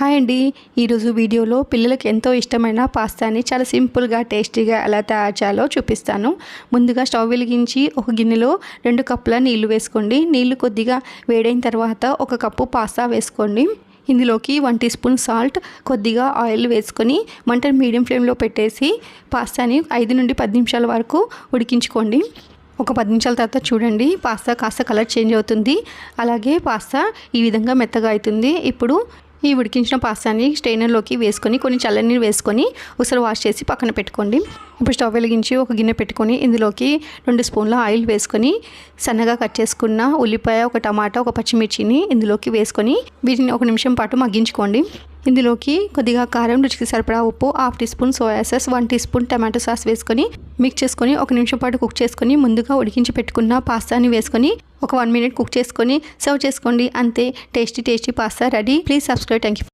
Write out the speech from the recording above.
Hi అండి, ఈరోజు వీడియోలో పిల్లలకి ఎంతో ఇష్టమైన పాస్తాని చాలా సింపుల్గా టేస్టీగా ఎలా తయారు చేయాలో చూపిస్తాను. ముందుగా స్టవ్ వెలిగించి ఒక గిన్నెలో 2 కప్పుల నీళ్లు వేసుకోండి. నీళ్లు కొద్దిగా వేడైన తర్వాత 1 కప్పు పాస్తా వేసుకోండి. ఇందులోకి 1 టీ స్పూన్ సాల్ట్, కొద్దిగా ఆయిల్ వేసుకొని మంటను మీడియం ఫ్లేమ్లో పెట్టేసి పాస్తాని 5 నుండి 10 నిమిషాల వరకు ఉడికించుకోండి. ఒక 10 నిమిషాల తర్వాత చూడండి, పాస్తా కాస్త కలర్ చేంజ్ అవుతుంది. అలాగే పాస్తా ఈ విధంగా మెత్తగా అవుతుంది. ఇప్పుడు ఈ ఉడికించిన పాస్తాని స్ట్రైనర్లోకి వేసుకొని కొన్ని చల్లనీరు వేసుకొని ఒకసారి వాష్ చేసి పక్కన పెట్టుకోండి. ఇప్పుడు స్టవ్ వెలిగించి ఒక గిన్నె పెట్టుకొని ఇందులోకి 2 స్పూన్ల ఆయిల్ వేసుకొని సన్నగా కట్ చేసుకున్న ఉల్లిపాయ, 1 టమాటా, 1 పచ్చిమిర్చిని ఇందులోకి వేసుకొని వీటిని 1 నిమిషం పాటు మగ్గించుకోండి. ఇందులోకి కొద్దిగా కారం, రుచికి సరిపడా ఉప్పు, 1/2 teaspoon soya sauce, 1 teaspoon tomato sauce వేసుకొని మిక్స్ చేసుకొని 1 నిమిషం పాటు కుక్ చేసుకొని ముందుగా ఉడికించి పెట్టుకున్న పాస్తాని వేసుకొని ఒక 1 మినిట్ కుక్ చేసుకొని సర్వ్ చేసుకోండి. అంతే, tasty pasta ready. Please subscribe. Thank you.